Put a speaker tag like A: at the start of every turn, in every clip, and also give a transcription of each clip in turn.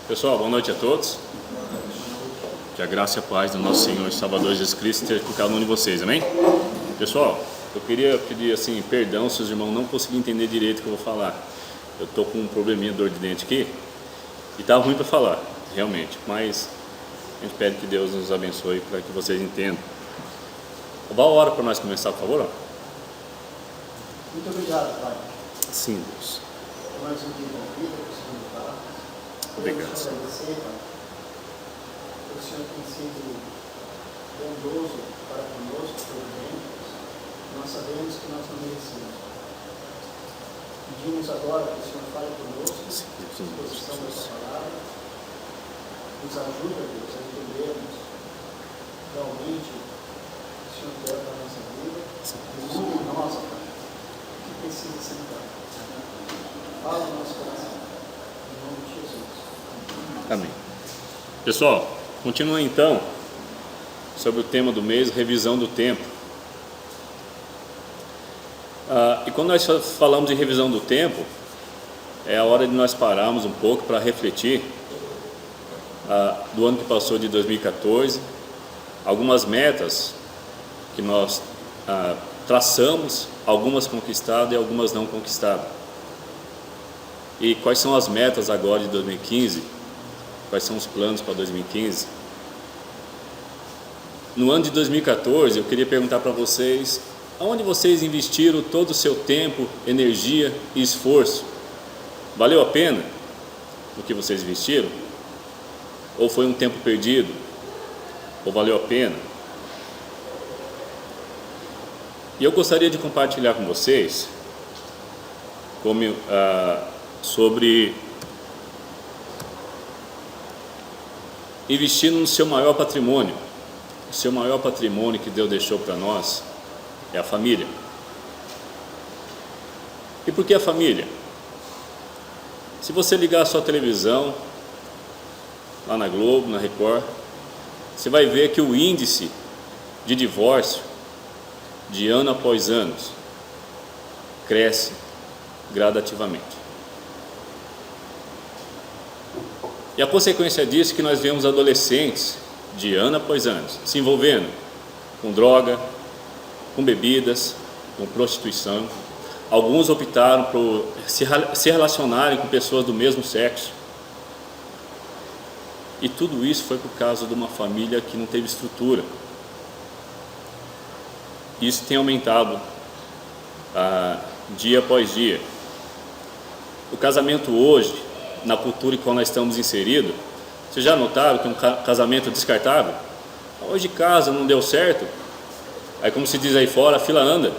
A: Pessoal, boa noite a todos. Que a graça e a paz do nosso Senhor e Salvador Jesus Cristo esteja com cada um de vocês, amém? Pessoal, eu queria pedir assim, perdão se os irmãos não conseguirem entender direito o que eu vou falar. Eu estou com um probleminha de dor de dente aqui e está ruim para falar, realmente, mas a gente pede que Deus nos abençoe para que vocês entendam. Vá a hora para nós começar, por favor.
B: Muito obrigado, Pai.
A: Sim, Deus.
B: Por mais um dia de vida, por Senhor falar.
A: Obrigado.
B: Queremos te agradecer, Pai. O Senhor tem sido bondoso para conosco, por dentro. Nós sabemos que nós não merecemos. Pedimos agora que o Senhor fale conosco, a exposição dessa palavra. Nos ajuda, Deus, a entendermos realmente o Senhor quer para a nossa vida. Ilumine nós, Pai, o que precisa ser mudado. Fala no nosso coração. Em nome de Jesus.
A: Amém. Pessoal, continua então sobre o tema do mês, revisão do tempo. E quando nós falamos de revisão do tempo, é a hora de nós pararmos um pouco para refletir do ano que passou, de 2014, algumas metas que nós traçamos, algumas conquistadas e algumas não conquistadas. E quais são as metas agora de 2015? Quais são os planos para 2015? No ano de 2014, eu queria perguntar para vocês, aonde vocês investiram todo o seu tempo, energia e esforço? Valeu a pena o que vocês investiram? Ou foi um tempo perdido? Ou valeu a pena? E eu gostaria de compartilhar com vocês sobre investir no seu maior patrimônio. O seu maior patrimônio que Deus deixou para nós é a família. E por que a família? Se você ligar a sua televisão, lá na Globo, na Record, você vai ver que o índice de divórcio, de ano após ano, cresce gradativamente. E a consequência disso é que nós vemos adolescentes, de ano após ano, se envolvendo com droga, com bebidas, com prostituição. Alguns optaram por se relacionarem com pessoas do mesmo sexo. E tudo isso foi por causa de uma família que não teve estrutura. Isso tem aumentado dia após dia. O casamento hoje, na cultura em que nós estamos inseridos, vocês já notaram que é um casamento descartável? Hoje casa, não deu certo, aí como se diz aí fora, a fila anda.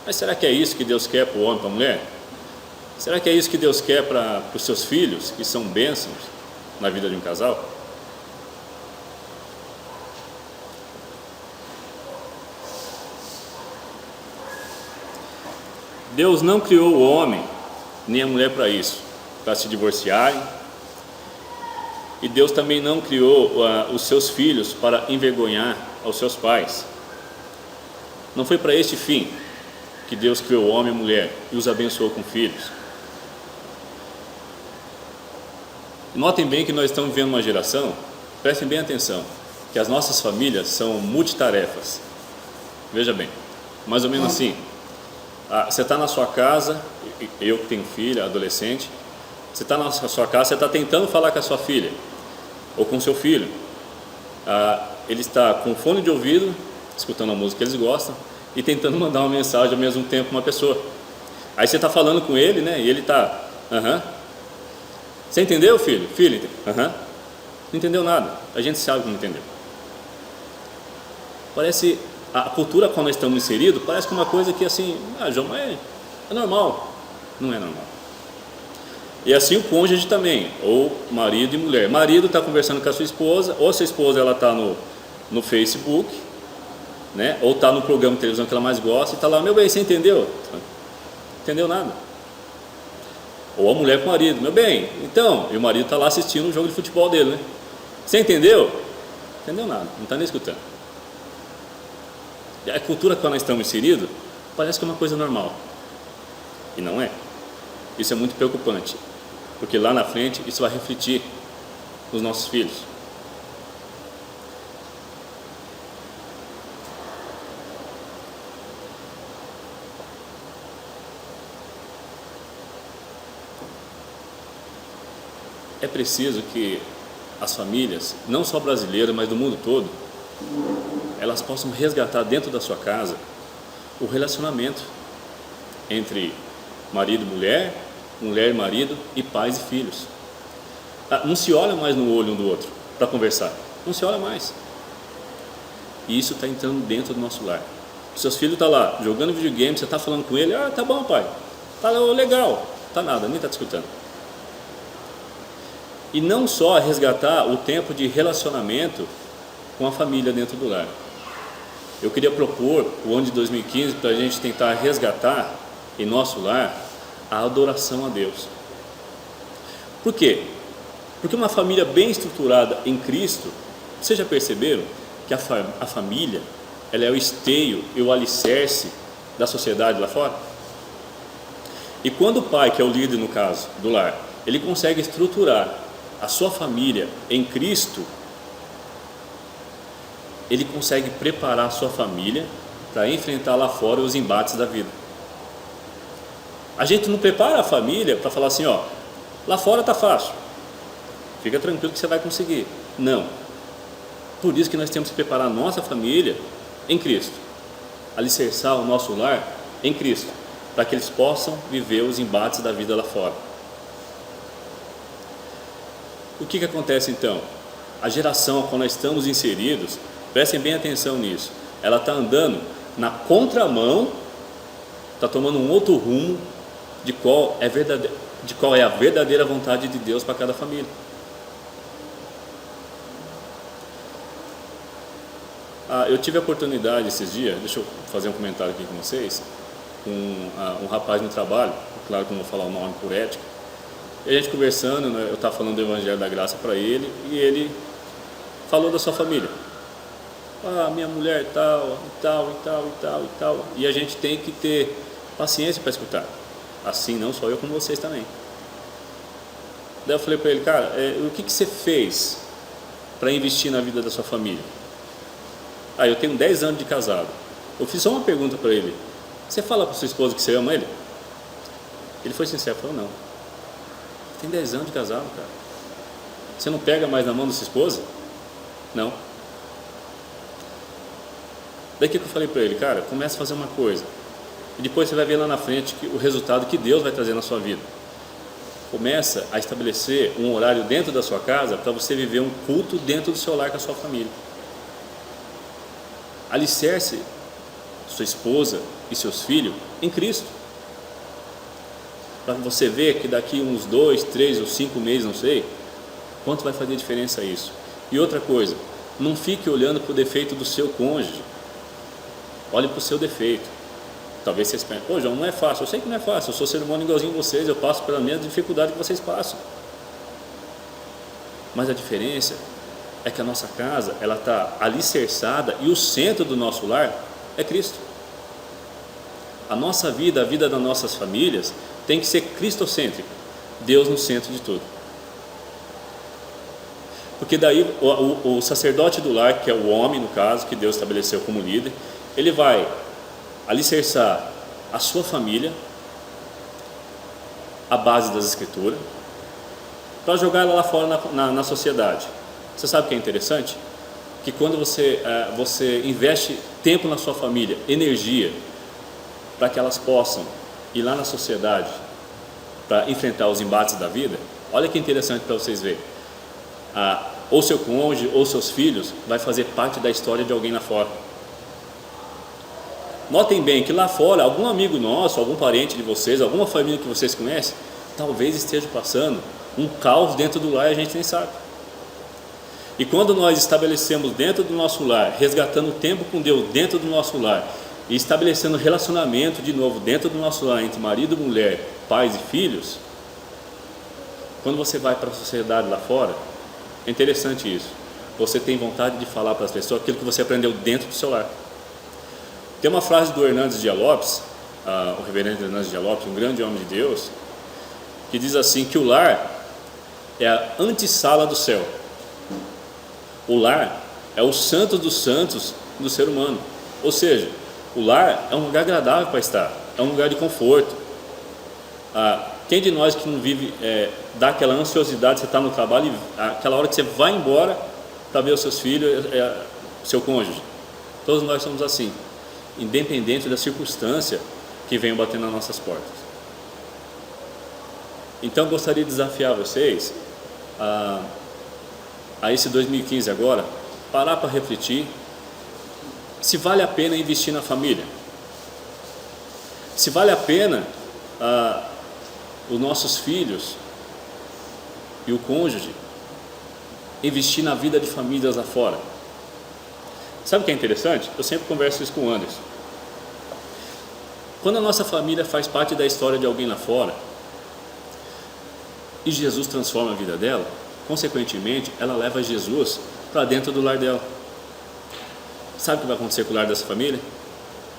A: Mas será que é isso que Deus quer para o homem e para a mulher? Será que é isso que Deus quer para os seus filhos, que são bênçãos na vida de um casal? Deus não criou o homem nem a mulher para isso, para se divorciarem. E Deus também não criou os seus filhos para envergonhar aos seus pais. Não foi para este fim que Deus criou o homem e a mulher e os abençoou com filhos. Notem bem que nós estamos vivendo uma geração, prestem bem atenção, que as nossas famílias são multitarefas. Veja bem, mais ou menos assim, você está na sua casa, eu que tenho filha, adolescente, você está na sua casa, você está tentando falar com a sua filha, ou com o seu filho, ele está com fone de ouvido, escutando a música que eles gostam, e tentando mandar uma mensagem ao mesmo tempo para uma pessoa. Aí você está falando com ele, né, e ele está, Você entendeu, filho? Filho, não entendeu nada, a gente sabe que não entendeu. Parece, a cultura quando nós estamos inseridos, parece que é uma coisa que assim, João, é normal. Não é normal. E assim o cônjuge também, ou marido e mulher. Marido está conversando com a sua esposa, ou sua esposa ela está no Facebook, né? Ou está no programa de televisão que ela mais gosta, e está lá, meu bem, você entendeu? Não entendeu nada. Ou a mulher com o marido, meu bem, então, e o marido está lá assistindo o jogo de futebol dele, né? Você entendeu? Não entendeu nada, não está nem escutando. E a cultura que nós estamos inseridos parece que é uma coisa normal. E não é. Isso é muito preocupante. porque lá na frente isso vai refletir nos nossos filhos. É preciso que as famílias, não só brasileiras, mas do mundo todo, elas possam resgatar dentro da sua casa o relacionamento entre marido e mulher, mulher e marido, e pais e filhos. Não se olha mais no olho um do outro para conversar, não se olha mais. E isso está entrando dentro do nosso lar. Seus filhos estão lá jogando videogame, você está falando com ele, tá bom pai, tá legal, tá nada, nem está te escutando. E não só resgatar o tempo de relacionamento com a família dentro do lar. Eu queria propor o ano de 2015 para a gente tentar resgatar em nosso lar a adoração a Deus. Por quê? Porque uma família bem estruturada em Cristo, vocês já perceberam que a família ela é o esteio e o alicerce da sociedade lá fora? E quando o pai, que é o líder no caso do lar, ele consegue estruturar a sua família em Cristo, ele consegue preparar a sua família para enfrentar lá fora os embates da vida. A gente não prepara a família para falar assim, lá fora está fácil, fica tranquilo que você vai conseguir. Não. Por isso que nós temos que preparar a nossa família em Cristo, alicerçar o nosso lar em Cristo, para que eles possam viver os embates da vida lá fora. O que acontece então? A geração a qual nós estamos inseridos, prestem bem atenção nisso, ela está andando na contramão, está tomando um outro rumo de qual é a verdadeira vontade de Deus para cada família. Eu tive a oportunidade esses dias, deixa eu fazer um comentário aqui com vocês, um rapaz no trabalho, claro que não vou falar o nome por ética, e a gente conversando, né, eu estava falando do Evangelho da Graça para ele, e ele falou da sua família. Minha mulher tal, tal. E a gente tem que ter paciência para escutar. Assim, não só eu, como vocês também. Daí eu falei para ele, cara, o que você fez para investir na vida da sua família? Eu tenho 10 anos de casado. Eu fiz só uma pergunta para ele. Você fala para sua esposa que você ama ele? Ele foi sincero, falou, não. Tem 10 anos de casado, cara. Você não pega mais na mão da sua esposa? Não. Daí que eu falei para ele, cara, comece a fazer uma coisa. E depois você vai ver lá na frente o resultado que Deus vai trazer na sua vida. Começa a estabelecer um horário dentro da sua casa para você viver um culto dentro do seu lar com a sua família. Alicerce sua esposa e seus filhos em Cristo. Para você ver que daqui uns 2, 3 ou 5 meses, não sei, quanto vai fazer diferença isso. E outra coisa, não fique olhando para o defeito do seu cônjuge, olhe para o seu defeito. Talvez vocês pensem, João, não é fácil. Eu sei que não é fácil, eu sou ser humano igualzinho a vocês, eu passo pela mesma dificuldade que vocês passam. Mas a diferença é que a nossa casa, ela está alicerçada e o centro do nosso lar é Cristo. A nossa vida, a vida das nossas famílias, tem que ser cristocêntrica, Deus no centro de tudo. Porque daí o sacerdote do lar, que é o homem no caso, que Deus estabeleceu como líder, ele vai alicerçar a sua família, a base das escrituras, para jogar ela lá fora na sociedade. Você sabe o que é interessante? Que quando você investe tempo na sua família, energia, para que elas possam ir lá na sociedade para enfrentar os embates da vida, olha que interessante para vocês verem. Ou seu cônjuge ou seus filhos vai fazer parte da história de alguém lá fora. Notem bem que lá fora, algum amigo nosso, algum parente de vocês, alguma família que vocês conhecem, talvez esteja passando um caos dentro do lar e a gente nem sabe. E quando nós estabelecemos dentro do nosso lar, resgatando o tempo com Deus dentro do nosso lar, e estabelecendo relacionamento de novo dentro do nosso lar entre marido e mulher, pais e filhos, quando você vai para a sociedade lá fora, é interessante isso, você tem vontade de falar para as pessoas aquilo que você aprendeu dentro do seu lar. Tem uma frase do Hernandes Dias Lopes, o reverendo Hernandes Dias Lopes, um grande homem de Deus, que diz assim, que o lar é a antessala do céu. O lar é o santo dos santos do ser humano. Ou seja, o lar é um lugar agradável para estar, é um lugar de conforto. Quem de nós que não vive, dá aquela ansiosidade, você está no trabalho, e aquela hora que você vai embora para ver os seus filhos, seu cônjuge. Todos nós somos assim, independente da circunstância que venham bater nas nossas portas. Então, gostaria de desafiar vocês a esse 2015 agora, parar para refletir se vale a pena investir na família, se vale a pena os nossos filhos e o cônjuge investir na vida de famílias lá fora. Sabe o que é interessante? Eu sempre converso isso com o Anderson. Quando a nossa família faz parte da história de alguém lá fora e Jesus transforma a vida dela, consequentemente ela leva Jesus para dentro do lar dela. Sabe o que vai acontecer com o lar dessa família?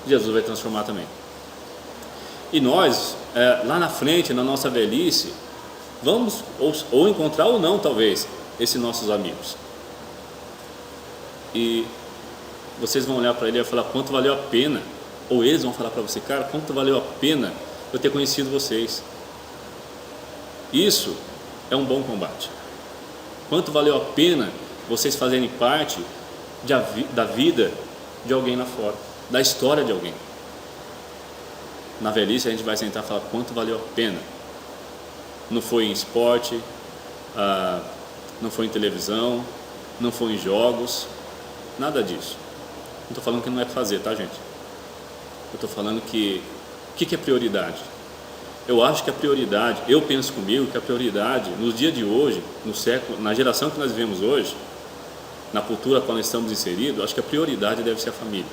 A: Jesus vai transformar também. E nós, lá na frente, na nossa velhice, vamos ou encontrar ou não, talvez, esses nossos amigos. E vocês vão olhar para ele e falar quanto valeu a pena, ou eles vão falar para você, cara, quanto valeu a pena eu ter conhecido vocês. Isso é um bom combate. Quanto valeu a pena vocês fazerem parte da vida de alguém lá fora, da história de alguém. Na velhice a gente vai sentar e falar quanto valeu a pena. Não foi em esporte, não foi em televisão, não foi em jogos, nada disso. Não estou falando que não é para fazer, tá, gente? Eu estou falando que o que é prioridade? Eu acho que a prioridade, eu penso comigo que a prioridade nos dias de hoje, no século, na geração que nós vivemos hoje, na cultura qual nós estamos inseridos, acho que a prioridade deve ser a família,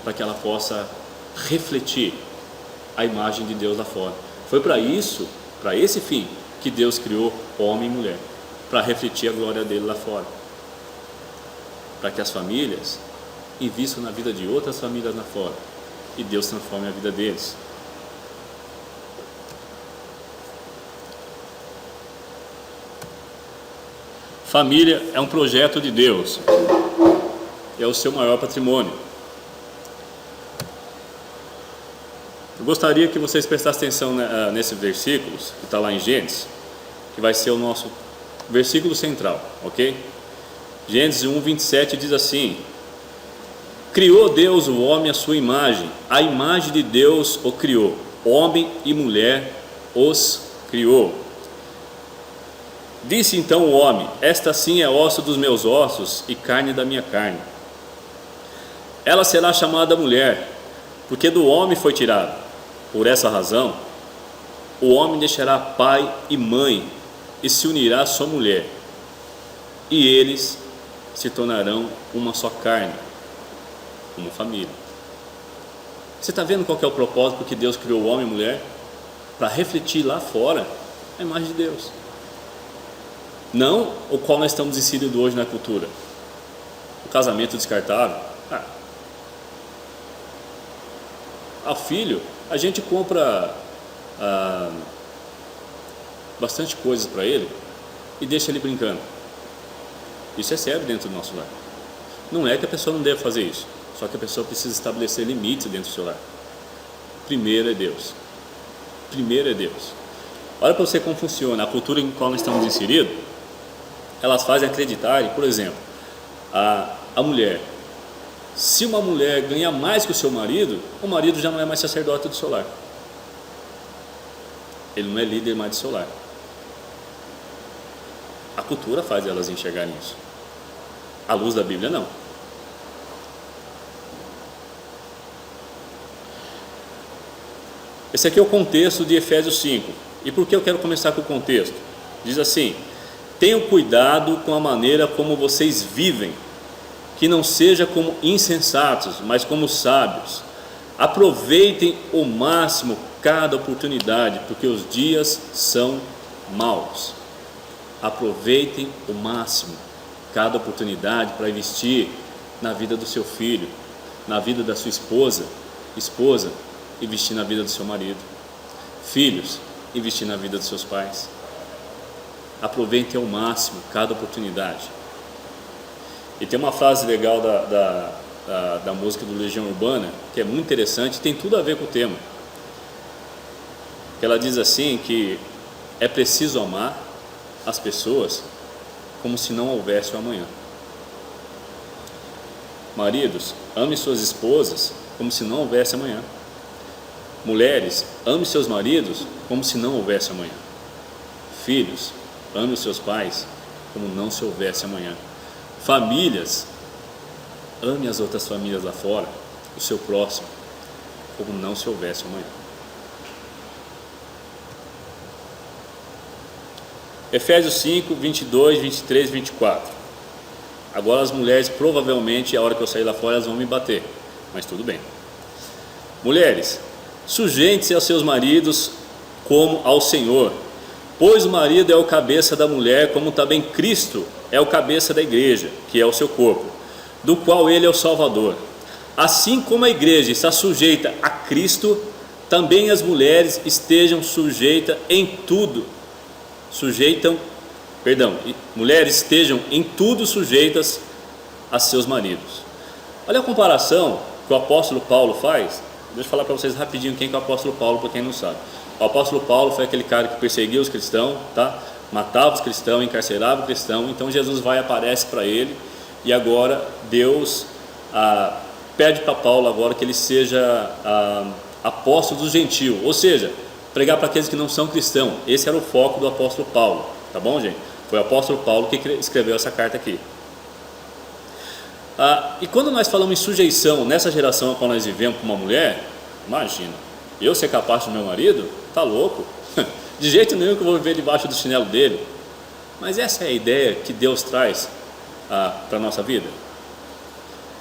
A: para que ela possa refletir a imagem de Deus lá fora. Foi para isso, para esse fim, que Deus criou homem e mulher, para refletir a glória dele lá fora, para que as famílias invistam na vida de outras famílias lá fora e Deus transforme a vida deles. Família é um projeto de Deus, é o seu maior patrimônio. Eu gostaria que vocês prestassem atenção nesses versículos, que está lá em Gênesis, que vai ser o nosso versículo central, ok? Gênesis 1:27 diz assim: criou Deus o homem à sua imagem, a imagem de Deus o criou, homem e mulher os criou. Disse então o homem: esta sim é osso dos meus ossos e carne da minha carne. Ela será chamada mulher, porque do homem foi tirada. Por essa razão, o homem deixará pai e mãe e se unirá à sua mulher, e eles se tornarão uma só carne, uma família. Você está vendo qual que é o propósito que Deus criou o homem e a mulher? Para refletir lá fora a imagem de Deus. Não o qual nós estamos inseridos hoje na cultura. O casamento descartável. Ao filho, a gente compra bastante coisas para ele e deixa ele brincando. Isso é sério dentro do nosso lar. Não é que a pessoa não deve fazer isso, só que a pessoa precisa estabelecer limites dentro do seu lar. Primeiro é Deus. Primeiro é Deus. Olha para você como funciona a cultura em qual nós estamos inseridos. Elas fazem acreditar, por exemplo, a mulher. Se uma mulher ganha mais que o marido já não é mais sacerdote do seu lar. Ele não é líder mais do seu lar. A cultura faz elas enxergarem isso. À luz da Bíblia, não. Esse aqui é o contexto de Efésios 5. E por que eu quero começar com o contexto? Diz assim: tenham cuidado com a maneira como vocês vivem, que não seja como insensatos, mas como sábios. Aproveitem ao máximo cada oportunidade, porque os dias são maus. Aproveitem ao máximo cada oportunidade para investir na vida do seu filho, na vida da sua esposa, investir na vida do seu marido. Filhos, investir na vida dos seus pais. Aproveitem ao máximo cada oportunidade. E tem uma frase legal da música do Legião Urbana, que é muito interessante, tem tudo a ver com o tema. Ela diz assim que é preciso amar as pessoas como se não houvesse o amanhã. Maridos, ame suas esposas como se não houvesse amanhã. Mulheres, ame seus maridos como se não houvesse amanhã. Filhos, ame os seus pais como não se houvesse amanhã. Famílias, ame as outras famílias lá fora, o seu próximo, como não se houvesse amanhã. Efésios 5, 22, 23 e 24. Agora as mulheres, provavelmente, a hora que eu sair lá fora, elas vão me bater, mas tudo bem. Mulheres, sujeitem-se aos seus maridos como ao Senhor, pois o marido é o cabeça da mulher, como também Cristo é o cabeça da igreja, que é o seu corpo, do qual ele é o Salvador. Assim como a igreja está sujeita a Cristo, também as mulheres estejam sujeitas em tudo. Mulheres estejam em tudo sujeitas a seus maridos. Olha a comparação que o apóstolo Paulo faz. Deixa eu falar para vocês rapidinho quem é o apóstolo Paulo, para quem não sabe. O apóstolo Paulo foi aquele cara que perseguia os cristãos, tá? Matava os cristãos, encarcerava os cristãos. Então Jesus vai e aparece para ele, e agora Deus pede para Paulo agora que ele seja apóstolo dos gentios, ou seja, pregar para aqueles que não são cristãos. Esse era o foco do apóstolo Paulo, tá bom, gente? Foi o apóstolo Paulo que escreveu essa carta aqui. E quando nós falamos em sujeição nessa geração a qual nós vivemos com uma mulher, imagina, eu ser capaz do meu marido, tá louco? De jeito nenhum que eu vou viver debaixo do chinelo dele. Mas essa é a ideia que Deus traz para a nossa vida.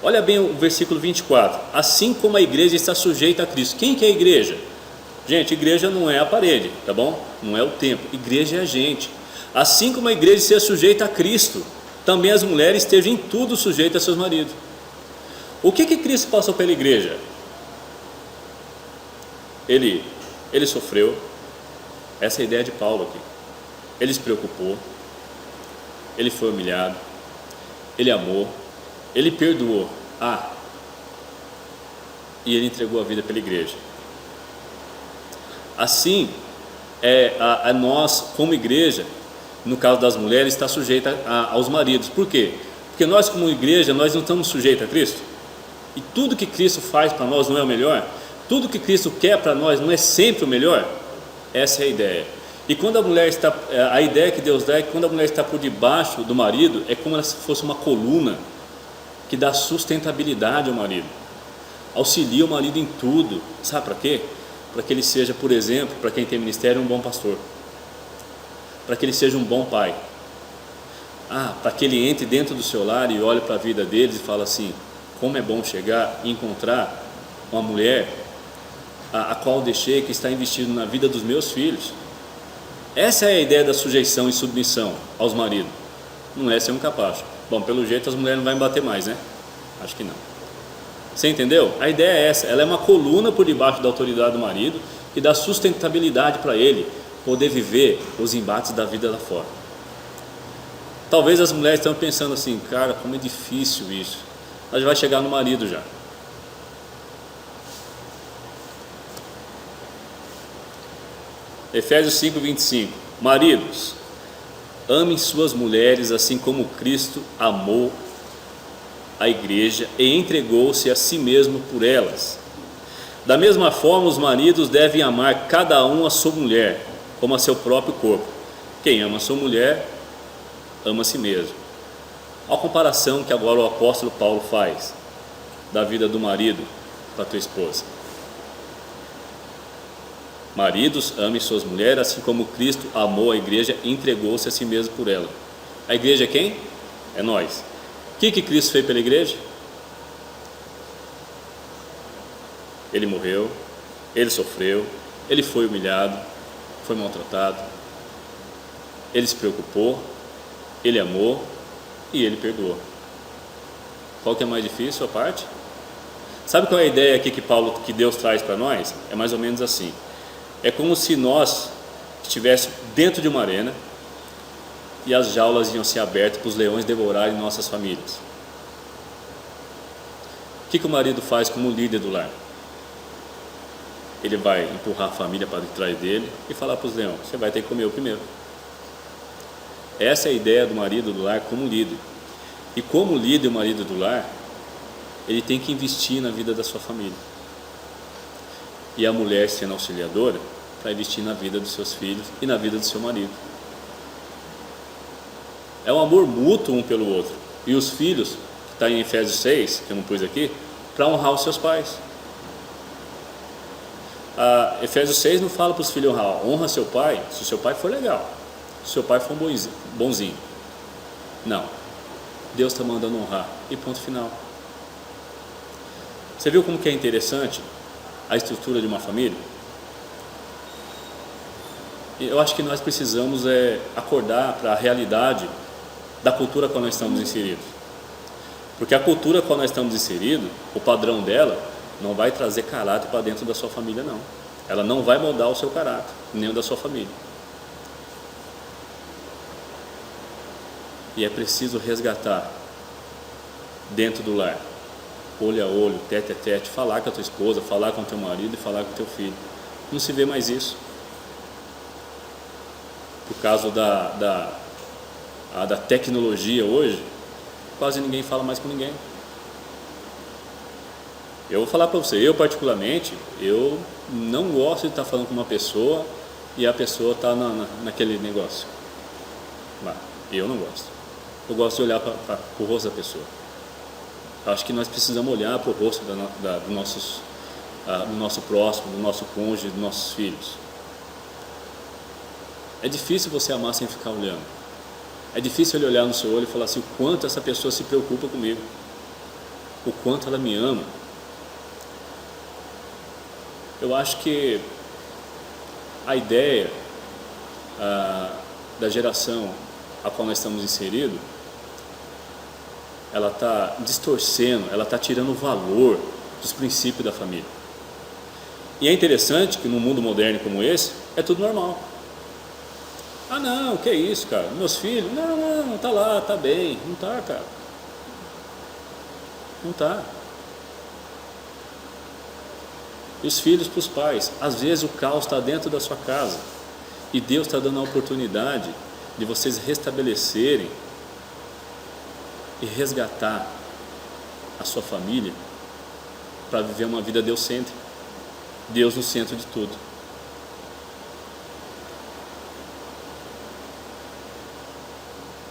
A: Olha bem o versículo 24. Assim como a igreja está sujeita a Cristo. Quem que é a igreja? Gente, igreja não é a parede, tá bom? Não é o templo. Igreja é a gente. Assim como a igreja seja sujeita a Cristo, também as mulheres estejam em tudo sujeitas a seus maridos. O que Cristo passou pela igreja? Ele sofreu. Essa é a ideia de Paulo aqui. Ele se preocupou, ele foi humilhado, ele amou, ele perdoou, e ele entregou a vida pela igreja. Assim, a nós como igreja, no caso das mulheres, está sujeita aos maridos. Por quê? Porque nós como igreja, nós não estamos sujeitos a Cristo, e tudo que Cristo faz para nós não é o melhor, tudo que Cristo quer para nós não é sempre o melhor. Essa é a ideia. E quando a mulher está, a ideia que Deus dá é que quando a mulher está por debaixo do marido, é como se fosse uma coluna que dá sustentabilidade ao marido, auxilia o marido em tudo. Sabe para quê? Para que ele seja, por exemplo, para quem tem ministério, um bom pastor, para que ele seja um bom pai, para que ele entre dentro do seu lar e olhe para a vida deles e fale assim: como é bom chegar e encontrar uma mulher a qual deixei, que está investindo na vida dos meus filhos. Essa é a ideia da sujeição e submissão aos maridos. Não é ser um capacho. Bom, pelo jeito as mulheres não vão bater mais, né? Acho que não. Você entendeu? A ideia é essa. Ela é uma coluna por debaixo da autoridade do marido, que dá sustentabilidade para ele poder viver os embates da vida lá fora. Talvez as mulheres estão pensando assim: cara, como é difícil isso. Mas vai chegar no marido já. Efésios 5, 25. Maridos, amem suas mulheres assim como Cristo amou a igreja e entregou-se a si mesmo por elas. Da mesma forma, os maridos devem amar cada um a sua mulher como a seu próprio corpo. Quem ama a sua mulher, ama a si mesmo. Olha a comparação que agora o apóstolo Paulo faz da vida do marido para a tua esposa. Maridos, amem suas mulheres, assim como Cristo amou a igreja e entregou-se a si mesmo por ela. A igreja é quem? É nós. O que Cristo fez pela igreja? Ele morreu, ele sofreu, ele foi humilhado, foi maltratado, ele se preocupou, ele amou e ele perdoou. Qual que é mais difícil a parte? Sabe qual é a ideia aqui que Deus traz para nós? É mais ou menos assim: É como se nós estivéssemos dentro de uma arena e as jaulas iam ser abertas para os leões devorarem nossas famílias. O que o marido faz como líder do lar? Ele vai empurrar a família para trás dele e falar para os leões: você vai ter que comer o primeiro. Essa é a ideia do marido do lar como líder. E como líder, o marido do lar, ele tem que investir na vida da sua família. E a mulher, sendo auxiliadora, para investir na vida dos seus filhos e na vida do seu marido. É um amor mútuo um pelo outro. E os filhos, que está em Efésios 6, que eu não pus aqui, para honrar os seus pais. Efésios 6 não fala para os filhos honra seu pai, se o seu pai for legal, se o seu pai for bonzinho. Não. Deus está mandando honrar. E ponto final. Você viu como que é interessante a estrutura de uma família? Eu acho que nós precisamos acordar para a realidade da cultura qual nós estamos inseridos. Porque a cultura qual nós estamos inseridos, o padrão dela, não vai trazer caráter para dentro da sua família, não. Ela não vai moldar o seu caráter, nem o da sua família. E é preciso resgatar dentro do lar, olho a olho, tete a tete, falar com a tua esposa, falar com o teu marido e falar com o teu filho. Não se vê mais isso. Por causa da tecnologia hoje, quase ninguém fala mais com ninguém. Eu vou falar para você, eu particularmente, eu não gosto de estar falando com uma pessoa e a pessoa está naquele negócio. Eu não gosto. Eu gosto de olhar para o rosto da pessoa. Eu acho que nós precisamos olhar para o rosto do nosso próximo, do nosso cônjuge, dos nossos filhos. É difícil você amar sem ficar olhando. É difícil ele olhar no seu olho e falar assim, o quanto essa pessoa se preocupa comigo, o quanto ela me ama. Eu acho que a ideia da geração a qual nós estamos inseridos, ela está distorcendo, ela está tirando o valor dos princípios da família. E é interessante que num mundo moderno como esse, é tudo normal. Ah não, que é isso, cara? Meus filhos, não, tá lá, tá bem. Não tá, cara. Não tá. E os filhos para os pais. Às vezes o caos está dentro da sua casa. E Deus está dando a oportunidade de vocês restabelecerem e resgatar a sua família para viver uma vida deus-cêntrica. Deus no centro de tudo.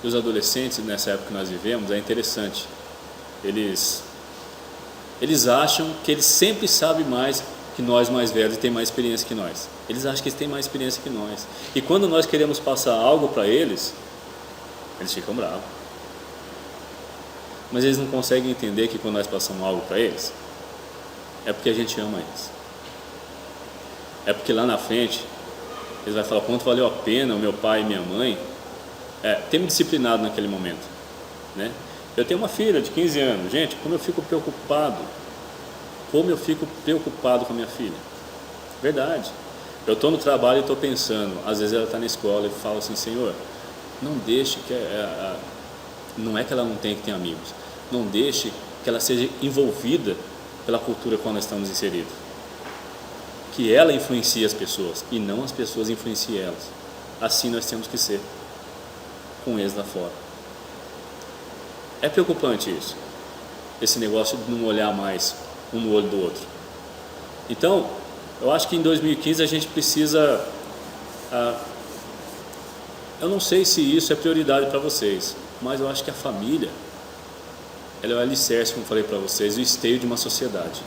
A: E os adolescentes, nessa época que nós vivemos, é interessante. Eles acham que eles sempre sabem mais que nós mais velhos e têm mais experiência que nós. Eles acham que eles têm mais experiência que nós. E quando nós queremos passar algo para eles, eles ficam bravos. Mas eles não conseguem entender que quando nós passamos algo para eles, é porque a gente ama eles. É porque lá na frente, eles vão falar quanto valeu a pena o meu pai e minha mãe ter me disciplinado naquele momento, né? Eu tenho uma filha de 15 anos, gente, como eu fico preocupado com a minha filha, verdade. Eu estou no trabalho e estou pensando, às vezes ela está na escola e falo assim, Senhor, não deixe que não é que ela não tem que ter amigos, não deixe que ela seja envolvida pela cultura com a qual nós estamos inseridos, que ela influencie as pessoas e não as pessoas influenciem elas. Assim nós temos que ser com eles lá fora. É preocupante isso, esse negócio de não olhar mais um no olho do outro. Então, eu acho que em 2015 a gente precisa, eu não sei se isso é prioridade para vocês, mas eu acho que a família, ela é o alicerce, como falei para vocês, o esteio de uma sociedade.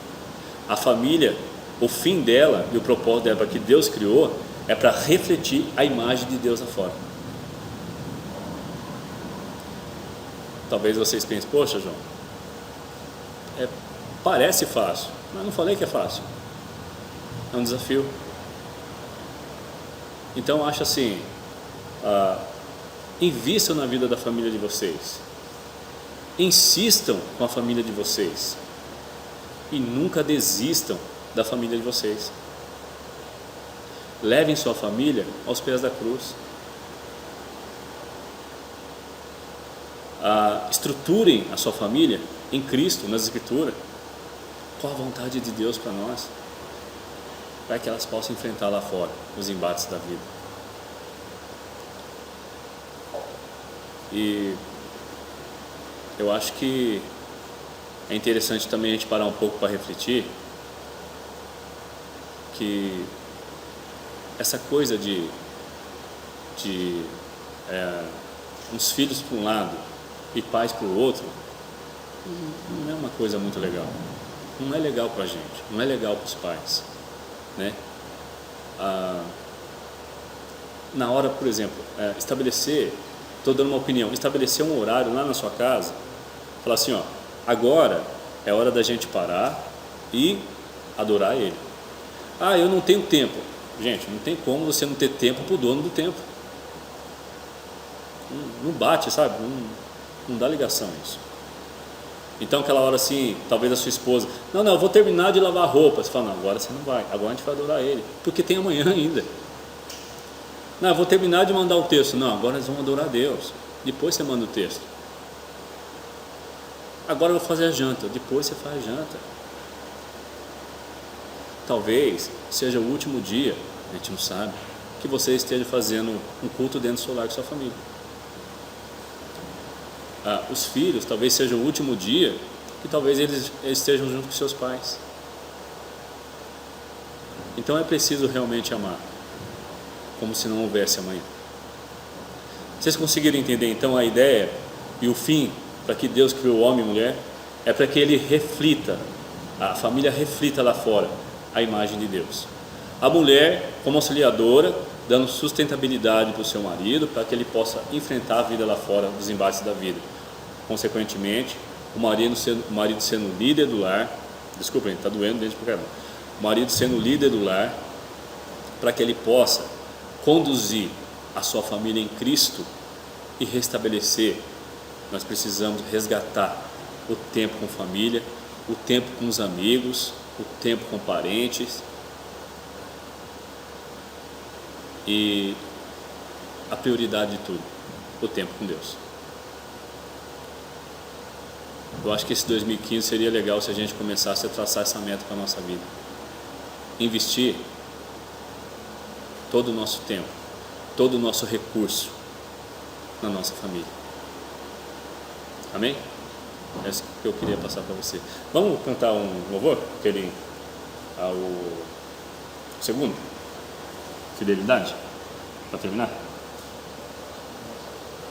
A: A família, o fim dela e o propósito dela, para que Deus criou, é para refletir a imagem de Deus lá fora. Talvez vocês pensem, poxa João, parece fácil, mas não falei que é fácil. É um desafio. Então acho assim, invistam na vida da família de vocês, insistam com a família de vocês e nunca desistam da família de vocês. levem sua família aos pés da cruz. Estruturem a sua família em Cristo, nas Escrituras. Qual a vontade de Deus para nós? Para que elas possam enfrentar lá fora os embates da vida. E eu acho que é interessante também a gente parar um pouco para refletir que essa coisa de uns filhos para um lado e pais para o outro não é uma coisa muito legal. Não é legal para a gente, não é legal para os pais, né? Na hora, por exemplo, estou dando uma opinião, estabelecer um horário lá na sua casa, falar assim, agora é hora da gente parar e adorar Ele. Eu não tenho tempo. Gente, não tem como você não ter tempo para o dono do tempo. Não bate, sabe? Não dá ligação isso. Então aquela hora assim, talvez a sua esposa, não, eu vou terminar de lavar roupa. Você fala, não, agora você não vai, agora a gente vai adorar Ele, porque tem amanhã ainda. Não, eu vou terminar de mandar o texto. Não, agora nós vamos adorar a Deus. Depois você manda o texto. Agora eu vou fazer a janta. Depois você faz a janta. Talvez seja o último dia, a gente não sabe, que você esteja fazendo um culto dentro do seu lar com sua família. Os filhos, talvez seja o último dia que talvez eles estejam junto com seus pais. Então é preciso realmente amar, como se não houvesse amanhã. Vocês conseguiram entender então a ideia e o fim para que Deus criou o homem e mulher? É para que ele reflita, a família reflita lá fora a imagem de Deus. A mulher como auxiliadora, dando sustentabilidade para o seu marido, para que ele possa enfrentar a vida lá fora, dos embates da vida. Consequentemente, o marido sendo líder do lar, desculpem, está doendo dentro do caramba. O marido sendo líder do lar, para que ele possa conduzir a sua família em Cristo e restabelecer. Nós precisamos resgatar o tempo com família, o tempo com os amigos, o tempo com parentes e a prioridade de tudo, o tempo com Deus. Eu acho que esse 2015 seria legal se a gente começasse a traçar essa meta para a nossa vida. Investir todo o nosso tempo, todo o nosso recurso na nossa família. Amém? É isso que eu queria passar para você. Vamos cantar um louvor? O segundo? Fidelidade? Para terminar?